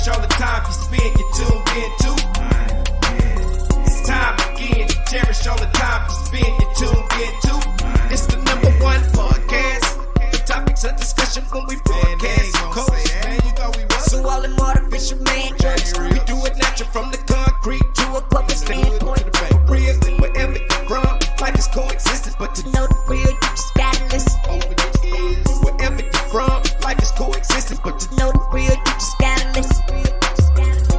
cherish all the time you spend, you tuned in too. It's time again to cherish all the time you spend, you tuned in too. It's the number one podcast. The topics of discussion when we broadcast. So all them artificial man jokes, we do it natural from the concrete to a public standpoint. Real, wherever you're from, life is coexistence, but to know the real, you just gotta listen. Wherever you're from, life is coexistence, but to know the real, you just gotta listen.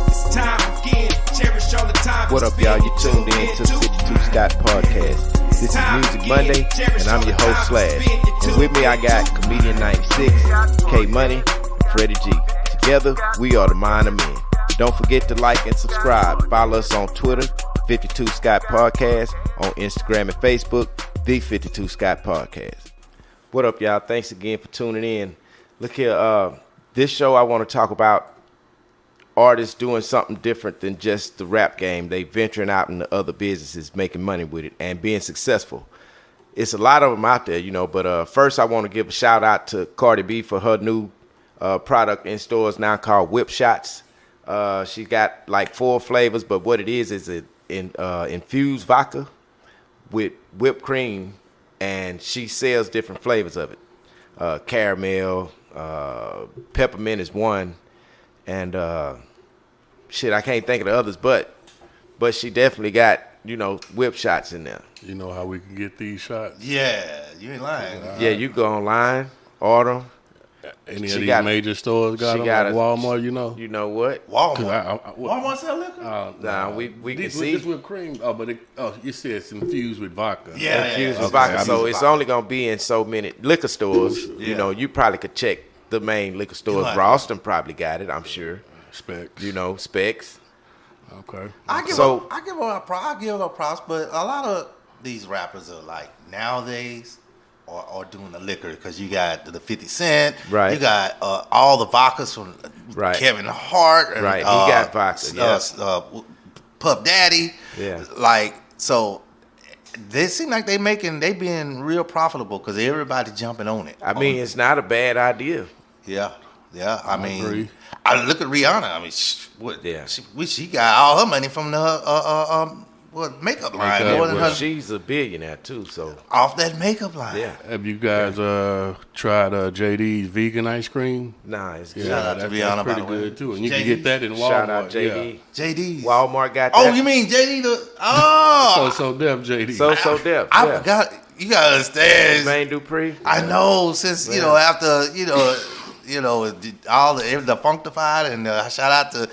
It's time again, cherish all the time. What up, y'all? You tuned in to the 52 Scott Podcast. This is Music Monday, and I'm your host, Slash. And with me, I got Comedian 96, K Money, Freddie G. Together, we are the Mind of Men. Don't forget to like and subscribe. Follow us on Twitter, 52 Scott Podcast, on Instagram and Facebook, The 52 Scott Podcast. What up, y'all? Thanks again for tuning in. Look here, this show I want to talk about artists doing something different than just the rap game. They venturing out into other businesses, making money with it, and being successful. It's a lot of them out there, you know, but first I want to give a shout out to Cardi B for her new product in stores now called Whip Shots. She got like 4 flavors, but what it is infused vodka with whipped cream, and she sells different flavors of it. Caramel, peppermint is one, and I can't think of the others, but she definitely got, you know, whip shots in there. You know how we can get these shots? Yeah, you ain't lying. Yeah, you go online, order them. Any of these major stores got them, like Walmart, you know? You know what? Walmart. Walmart sell liquor? Nah, we can see. This whipped cream, you said it's infused with vodka. Yeah, infused with vodka. So it's only going to be in so many liquor stores. Yeah. You know, you probably could check the main liquor stores. Ralston probably got it, I'm sure. Specs. You know, Specs. Okay. I give her props, but a lot of these rappers are like nowadays are doing the liquor, because you got the 50 Cent, right? You got all the vodkas from Kevin Hart, and, right? He got vodka, Puff Daddy, yeah. Like, so they seem like they being real profitable because everybody jumping on it. I mean, it's not a bad idea. Yeah. I mean, agree. I look at Rihanna. I mean, she got all her money from the makeup line. She's a billionaire too, so off that makeup line. Yeah. Have you guys tried JD's vegan ice cream? Nah, it's good. Shout out to Rihanna, that's pretty good too, and you can get that in Walmart. Shout out JD. Yeah. JD. Walmart got that. Oh, you mean JD? So Def JD. So Def. I forgot. You gotta understand. Jermaine Dupri. I know, since you know, after all the Functified, and shout out to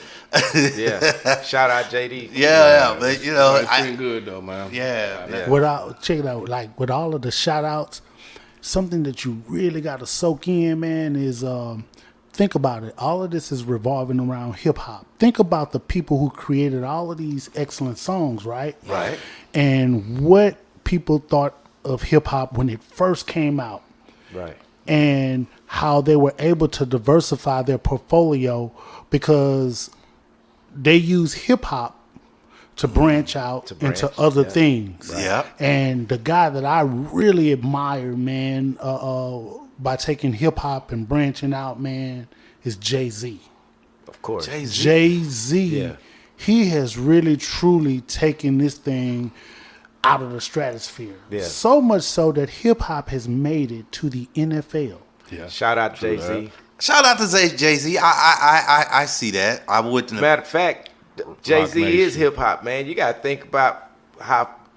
shout out JD. Yeah, but you know, it's been good though, man. Yeah. Check it out. Like with all of the shout outs, something that you really got to soak in, man, is think about it. All of this is revolving around hip hop. Think about the people who created all of these excellent songs, right? Right. And what people thought of hip hop when it first came out. Right. And how they were able to diversify their portfolio because they use hip hop to branch out into other things. Right. Yeah. And the guy that I really admire, man, by taking hip hop and branching out, man, is Jay-Z. Of course. Jay-Z. Yeah. He has really, truly taken this thing out of the stratosphere. Yeah. So much so that hip hop has made it to the NFL. Yeah. Shout out to Jay-Z. Shout out to Jay-Z. I see that. I wouldn't. Matter of fact, Jay-Z is hip hop, man. You got to think about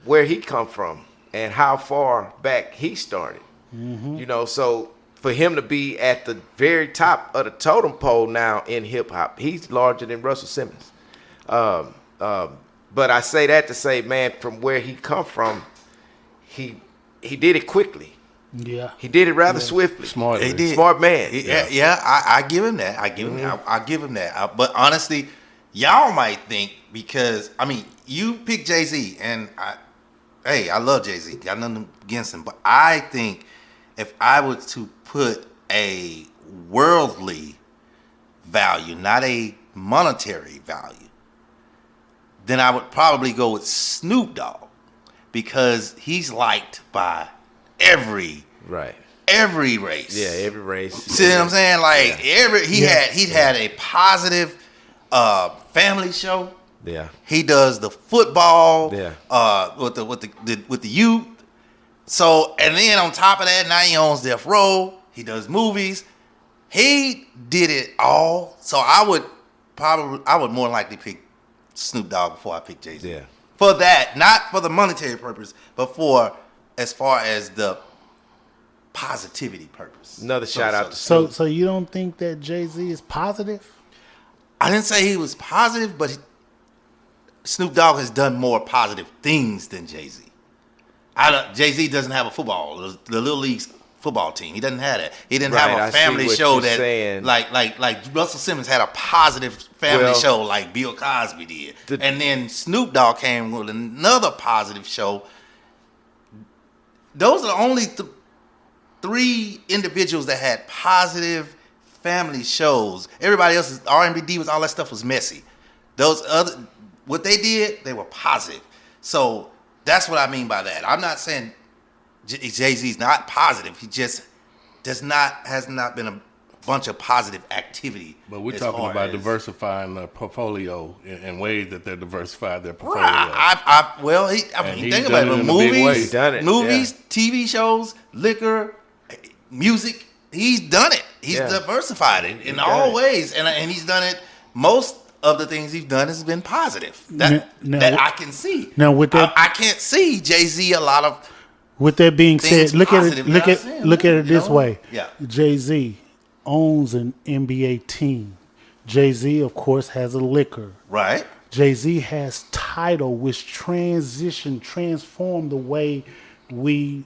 where he come from and how far back he started. Mm-hmm. You know, so for him to be at the very top of the totem pole now in hip hop, he's larger than Russell Simmons. But I say that to say, man, from where he come from, he did it quickly. Yeah, he did it rather swiftly. Smart, he did. Smart man. I give him that. I give him that. But honestly, y'all might think, because I mean, you pick Jay-Z, and I love Jay-Z. Got nothing against him, but I think if I was to put a worldly value, not a monetary value, then I would probably go with Snoop Dogg, because he's liked by every race. Yeah, every race. See what I'm saying? Like he's had a positive family show. Yeah. He does the football. Yeah. With the youth. So, and then on top of that, now he owns Death Row. He does movies. He did it all. So I would more likely pick Snoop Dogg before I pick Jay-Z. Yeah. For that, not for the monetary purpose, but for as far as the positivity purpose. Another shout out to Snoop. So you don't think that Jay-Z is positive? I didn't say he was positive, but Snoop Dogg has done more positive things than Jay-Z. Jay-Z doesn't have a football, the Little League's football team. He doesn't have that. He didn't have a family show that saying. like Russell Simmons had a positive family show like Bill Cosby did. And then Snoop Dogg came with another positive show. Those are the only three individuals that had positive family shows. Everybody else's R&B divas, all that stuff was messy. What they did, they were positive. So that's what I mean by that. I'm not saying Jay-Z's not positive. He just has not been a bunch of positive activity. But we're talking about diversifying the portfolio in ways that they're diversified their portfolio. Right. Think about it. Movies, Yeah. TV shows, liquor, music. He's done it. He's diversified it in all ways, and he's done it. Most of the things he's done has been positive. That I can see. Now with that, I can't see Jay-Z a lot of. With that being said, look at it. Look at it this way. Yeah. Jay-Z owns an NBA team. Jay-Z, of course, has a liquor. Right. Jay-Z has Tidal, which transformed the way we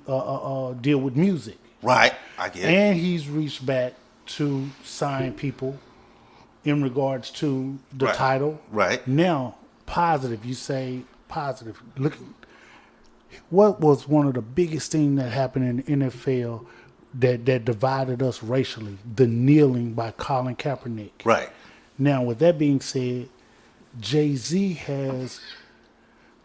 deal with music. Right. I get it. And he's reached back to sign people in regards to the title. Right. Now, positive. You say positive. Look, what was one of the biggest things that happened in the NFL that divided us racially? The kneeling by Colin Kaepernick. Right. Now, with that being said, Jay-Z has,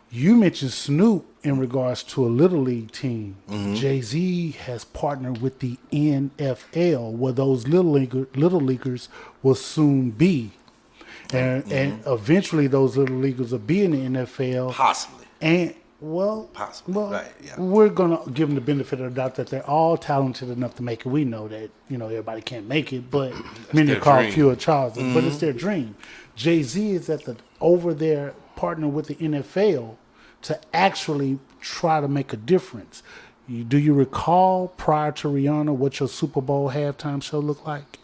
you mentioned Snoop in regards to a Little League team. Mm-hmm. Jay-Z has partnered with the NFL, where those Little Leaguers will soon be. And eventually those Little Leaguers will be in the NFL. Possibly. And, Possibly. Right, yeah. We're going to give them the benefit of the doubt that they're all talented enough to make it. We know that, everybody can't make it, but many call few of Charles, but it's their dream. Jay-Z is over there partnering with the NFL to actually try to make a difference. Do you recall prior to Rihanna what your Super Bowl halftime show looked like?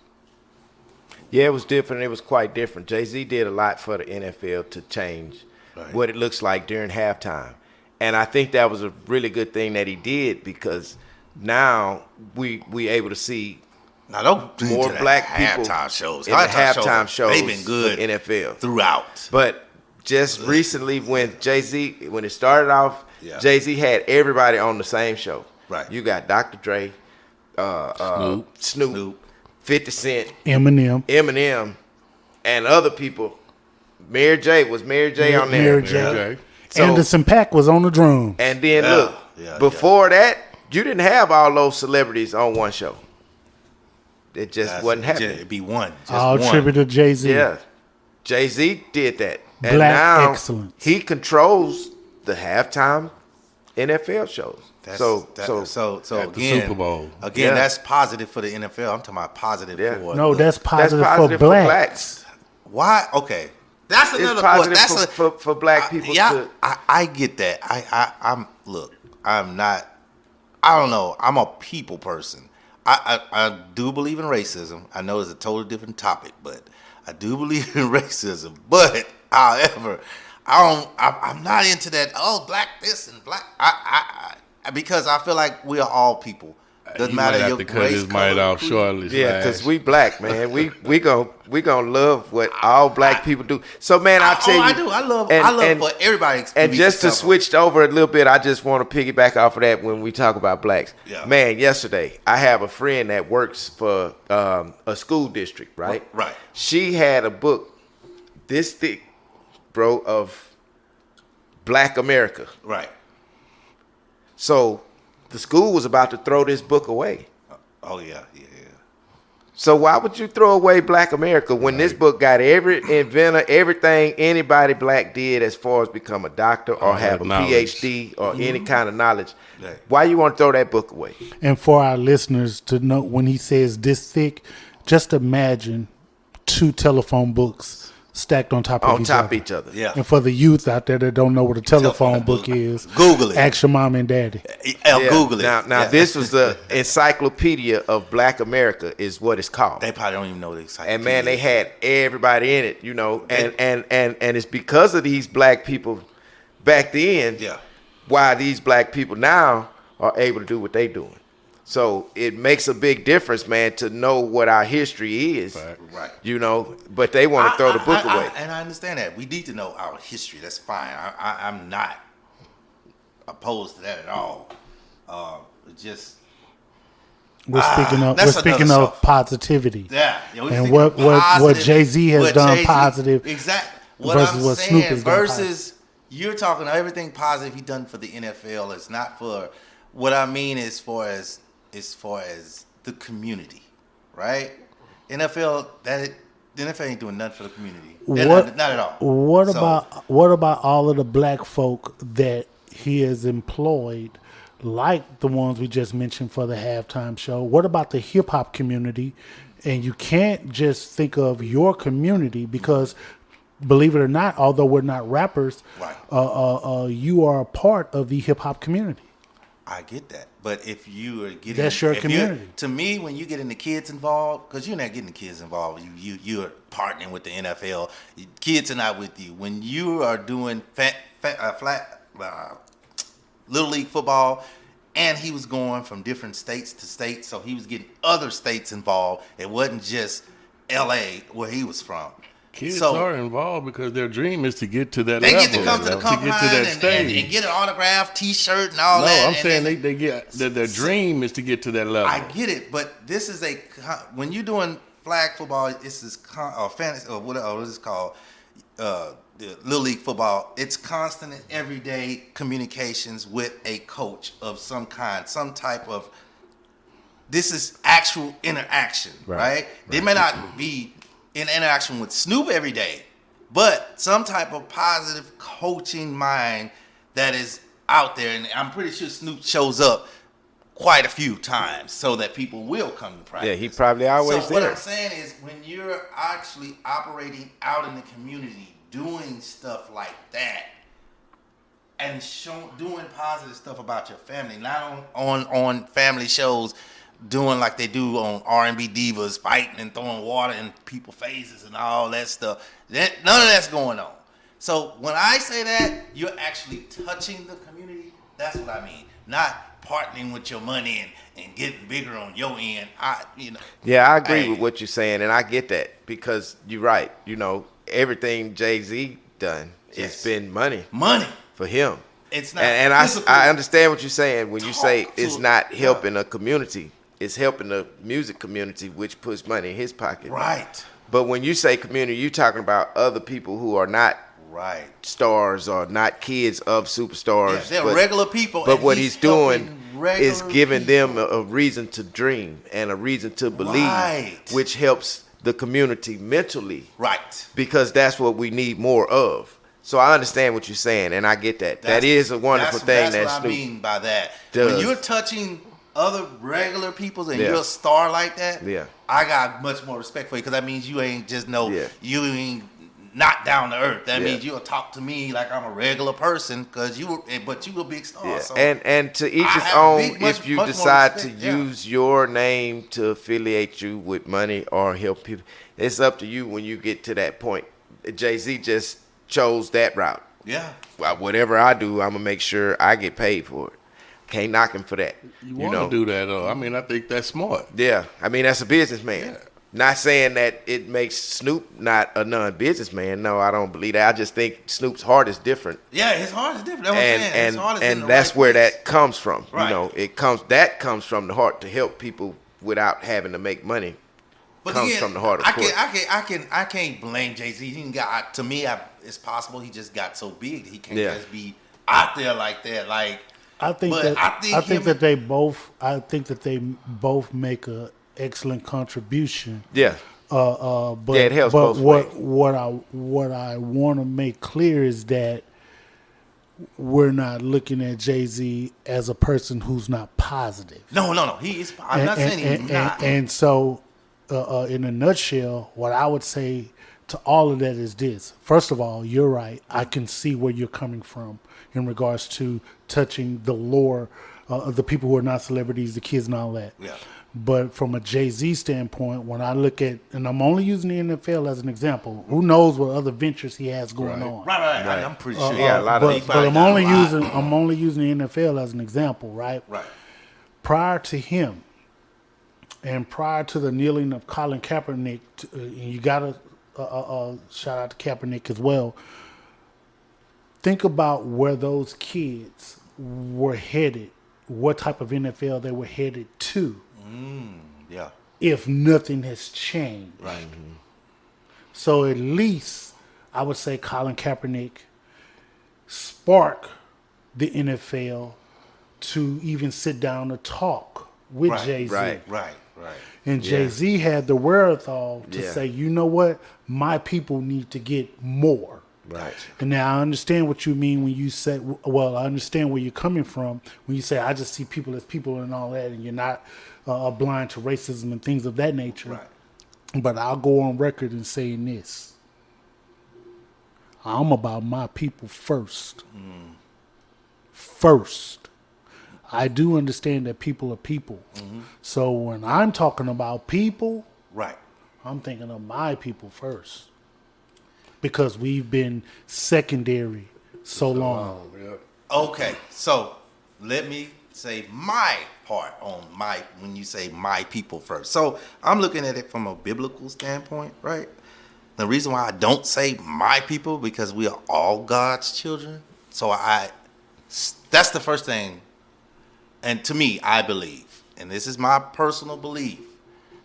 Yeah, it was different. It was quite different. Jay-Z did a lot for the NFL to change what it looks like during halftime. And I think that was a really good thing that he did, because now we able to see more black people halftime shows. In the halftime shows. They've been good for NFL throughout. But just recently, when it started off, Jay-Z had everybody on the same show. Right. You got Dr. Dre, Snoop, 50 Cent, Eminem, and other people. Mary J on there. Mary J. Anderson .Paak was on the drums. And then before that, you didn't have all those celebrities on one show. It just wasn't happening. It'd be one. All tribute to Jay-Z. Yeah. Jay-Z did that. And Black now excellence. He controls the halftime NFL shows. So again, the Super Bowl. Again, that's positive for the NFL. I'm talking about positive for No, that's positive for blacks. Why? Okay. That's another positive point. for black people. I get that. I'm not. I don't know. I'm a people person. I do believe in racism. I know it's a totally different topic, but I do believe in racism. But however, I'm not into that. Oh, black this and black. Because I feel like we are all people. Doesn't matter your race, cut his mic off shortly. Yeah, because we black, man. We gonna love what all black people do. So, man, I tell you, I do. I love for everybody. And just to switch over a little bit, I just want to piggyback off of that when we talk about blacks. Yeah. Man, yesterday I have a friend that works for a school district, right? Right. She had a book this thick, bro, of Black America. Right. So the school was about to throw this book away. Oh yeah. So why would you throw away Black America when this book got every inventor, everything anybody black did as far as become a doctor or have a knowledge. PhD or any kind of knowledge? Right. Why you want to throw that book away? And for our listeners to know, when he says this thick, just imagine 2 telephone books stacked on top of each other. Yeah. And for the youth out there that don't know what a telephone book is, Google it. Ask your mom and daddy. Google it. Now this was the encyclopedia of Black America is what it's called. They probably don't even know the encyclopedia. And man, they had everybody in it, and it's because of these black people back then why these black people now are able to do what they doing. So it makes a big difference, man, to know what our history is. Right. But they want to throw the book away. And I understand that. We need to know our history. That's fine. I'm not opposed to that at all. We're speaking of positivity. Yeah. And what Jay-Z has done positive. Exactly. Versus what Snoop has done versus you're talking everything positive he done for the NFL. It's not for what I mean as far as the community, right? The NFL ain't doing nothing for the community. Not at all. What about all of the black folk that he has employed, like the ones we just mentioned for the halftime show? What about the hip hop community? And you can't just think of your community because, believe it or not, although we're not rappers, right. You are a part of the hip hop community. I get that, but if you are getting that's your community. To me, when you getting the kids involved, because you're not getting the kids involved, you're partnering with the NFL. Kids are not with you. When you are doing little league football, and he was going from different states to states, so he was getting other states involved. It wasn't just L.A. where he was from. Kids are involved because their dream is to get to that level. They get to come to the combine and get an autograph, T-shirt, and all that. No, I'm saying they get their dream is to get to that level. I get it, but this is when you're doing flag football, this is fantasy or what is it called? The Little League football. It's constant and everyday communications with a coach of some kind, some type of. This is actual interaction, right? They may not be in interaction with Snoop every day, but some type of positive coaching mind that is out there. And I'm pretty sure Snoop shows up quite a few times so that people will come to practice. Yeah, he probably always So what there. I'm saying is when you're actually operating out in the community, doing stuff like that, and doing positive stuff about your family, not on family shows, doing like they do on R&B divas, fighting and throwing water in people's faces and all that stuff. None of that's going on. So when I say that, you're actually touching the community. That's what I mean. Not partnering with your money and getting bigger on your end. Yeah, I agree with what you're saying, and I get that because you're right. Everything Jay-Z done, it's been money for him. It's not. And I understand what you're saying when you say it's not helping a community. It's helping the music community, which puts money in his pocket. Right. But when you say community, you're talking about other people who are not stars or not kids of superstars. Yeah, they're regular people. But what he's doing is giving them a reason to dream and a reason to believe, which helps the community mentally. Right. Because that's what we need more of. So I understand what you're saying, and I get that. That is a wonderful thing. That's what I mean by that. Does. When you're touching other regular people and you're a star like that, I got much more respect for you because that means you ain't just you ain't not down to earth. That means you'll talk to me like I'm a regular person but you a big star. Yeah. So and to each his own. If you decide to use your name to affiliate you with money or help people, it's up to you when you get to that point. Jay-Z just chose that route. Yeah. Well, whatever I do, I'm gonna make sure I get paid for it. Can't knock him for that. You want to do that, though. I mean, I think that's smart. Yeah. I mean, that's a businessman. Yeah. Not saying that it makes Snoop not a non-businessman. No, I don't believe that. I just think Snoop's heart is different. Yeah, his heart is different. That's what I'm saying. His heart is in the that's right where place. that comes from. Right. That comes from the heart to help people without having to make money. But comes again, from the heart, of course. I can't blame Jay-Z. To me, it's possible he just got so big he can't just be out there like that. I think that they both make a excellent contribution. Yeah. But Yeah, it helps but both what ways. what I want to make clear is that we're not looking at Jay-Z as a person who's not positive. No. He is. I'm not saying he's not. And so, in a nutshell, what I would say to all of that is this. First of all, you're right. I can see where you're coming from in regards to touching the lore of the people who are not celebrities, the kids and all that. Yeah. But from a Jay-Z standpoint, when I look at, and I'm only using the NFL as an example, who knows what other ventures he has going on. Right. I'm pretty sure. Yeah, a lot of But I'm only using the NFL as an example, right? Right. Prior to him, and prior to the kneeling of Colin Kaepernick, and you gotta shout out to Kaepernick as well. Think about where those kids were headed, what type of NFL they were headed to. Yeah. If nothing has changed. Right. So at least I would say Colin Kaepernick sparked the NFL to even sit down to talk with Right, Jay-Z. Right. And Jay-Z had the wherewithal to Yeah. say, you know what? My people need to get more. Right. And now I understand what you mean when you say, well, I understand where you're coming from when you say, I just see people as people and all that, and you're not blind to racism and things of that nature. Right. But I'll go on record in saying this. I'm about my people first. First. I do understand that people are people. So when I'm talking about people, Right. I'm thinking of my people first. Because we've been secondary so long. Okay. So let me say my part on when you say my people first. So I'm looking at it from a biblical standpoint, right? The reason why I don't say my people because we are all God's children. So that's the first thing. And to me, I believe, and this is my personal belief,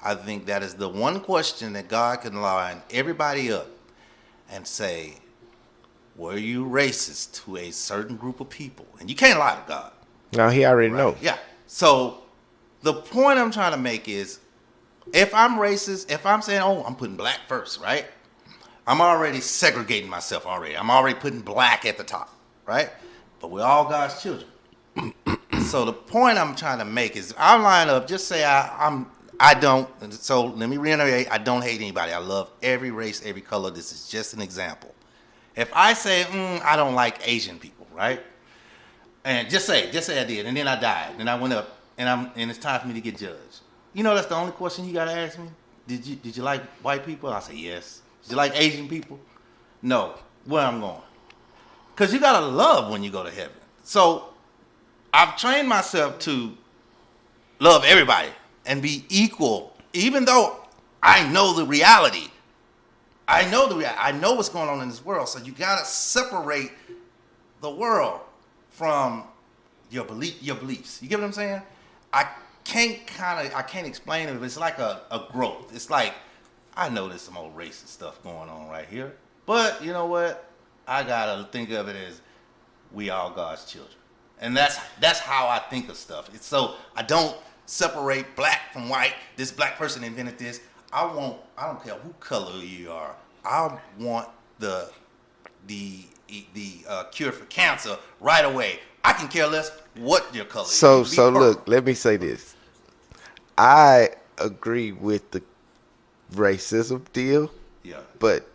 I think that is the one question that God can line everybody up and say, were you racist to a certain group of people? And you can't lie to God. No, he already know. Yeah. So the point I'm trying to make is, if I'm racist, if I'm saying, oh, I'm putting black first, right? I'm already segregating myself already. I'm already putting black at the top, right? But we're all God's children. So the point I'm trying to make is, I line up, just say I don't, so let me reiterate, I don't hate anybody. I love every race, every color. This is just an example. If I say, I don't like Asian people, right? And just say I did, and then I died, and I went up, and it's time for me to get judged. You know, that's the only question you gotta ask me. Did you like white people? I say yes. Did you like Asian people? No. Where I'm going? Because you gotta love when you go to heaven. So I've trained myself to love everybody and be equal, even though I know the reality. I know what's going on in this world. So you gotta separate the world from your beliefs. You get what I'm saying? I can't explain it, but it's like a growth. It's like, I know there's some old racist stuff going on right here, but you know what? I gotta think of it as we all God's children. And that's how I think of stuff. It's so I don't separate black from white. This black person invented this. I don't care who color you are. I want the cure for cancer right away. I can care less what your color is. So look, let me say this. I agree with the racism deal. Yeah. But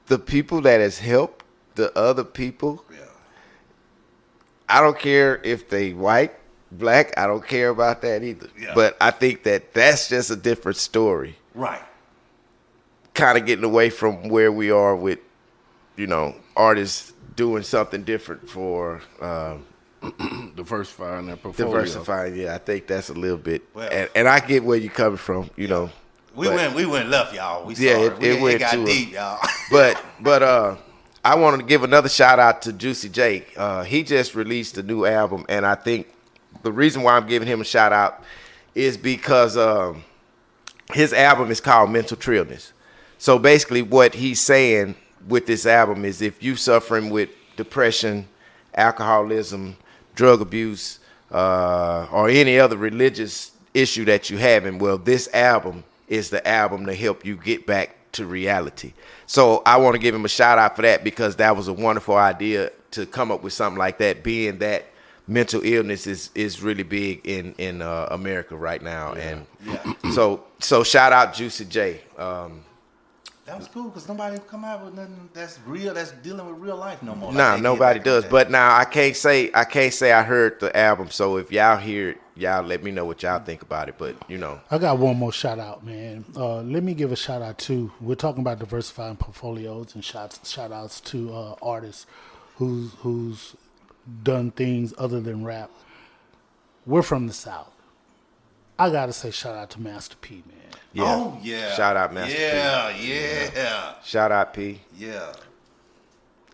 the people that has helped the other people, Yeah. I don't care if they white, black. I don't care about that either. Yeah. But I think that's just a different story. Right. Kind of getting away from where we are with, artists doing something different for Diversifying their portfolio. diversifying. Yeah, I think that's a little bit. Well, and I get where you're coming from. We went left, y'all. It got deep, y'all. But I wanted to give another shout out to Juicy J. He just released a new album, and I think the reason why I'm giving him a shout out is because his album is called Mental Trillness. So basically what he's saying with this album is, if you suffering with depression, alcoholism, drug abuse, or any other religious issue that you having. Well, this album is the album to help you get back to reality. So I want to give him a shout out for that, because that was a wonderful idea to come up with something like that, being that mental illness is really big in America right now. And so shout out Juicy J. That was cool, because nobody come out with nothing that's real, that's dealing with real life no more. Nah, like nobody does. But now I can't say I heard the album. So if y'all hear it, y'all let me know what y'all think about it. But I got one more shout out, man. Let me give a shout out to. We're talking about diversifying portfolios, and shout outs to artists who's done things other than rap. We're from the South. I gotta say shout out to Master P, man. yeah. Oh yeah. Shout out Master P. Yeah. Shout out P. Yeah.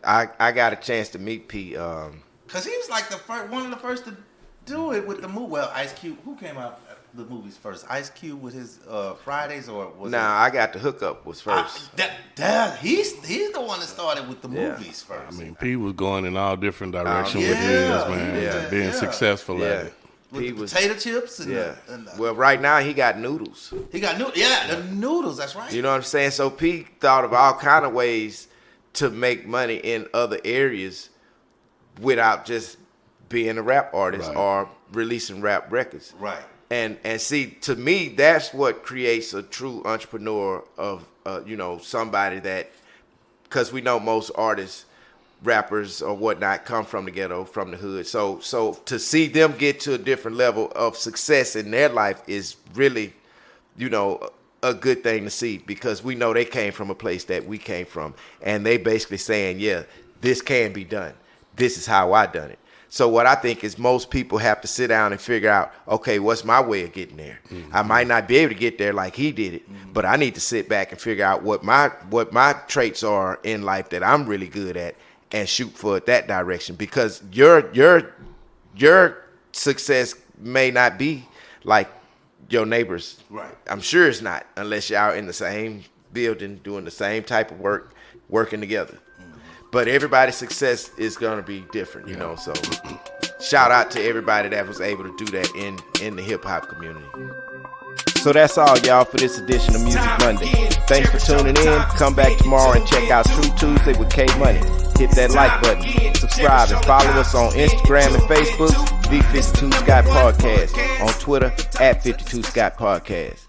I got a chance to meet P. Because he was like one of the first to do it with the movie. Well, Ice Cube. Who came out the movies first? Ice Cube with his Fridays, or was I got the hookup was first. He's the one that started with the movies first. I mean, P was going in all different directions yeah, with his, man. yeah, Being yeah. successful at it. With P the was potato chips and well, right now he got noodles. he got the noodles. That's right. You know what I'm saying? So P thought of all kind of ways to make money in other areas without just being a rap artist or releasing rap records. Right. And see, to me, that's what creates a true entrepreneur of somebody that, because we know most artists, rappers or whatnot, come from the ghetto, from the hood. So to see them get to a different level of success in their life is really, a good thing to see, because we know they came from a place that we came from, and they basically saying, yeah, this can be done. This is how I done it. So what I think is most people have to sit down and figure out, okay, what's my way of getting there? Mm-hmm. I might not be able to get there like he did it, but I need to sit back and figure out what my traits are in life that I'm really good at, and shoot for that direction, because your success may not be like your neighbors. Right. I'm sure it's not, unless y'all in the same building doing the same type of work, working together. But everybody's success is gonna be different, So shout out to everybody that was able to do that in the hip hop community. So that's all, y'all, for this edition of Music Monday. Thanks for tuning in. Come back tomorrow and check out True Tuesday with K Money. Hit that like button, subscribe, and follow us on Instagram and Facebook, The 52 Scott Podcast, on Twitter @52 Scott Podcast.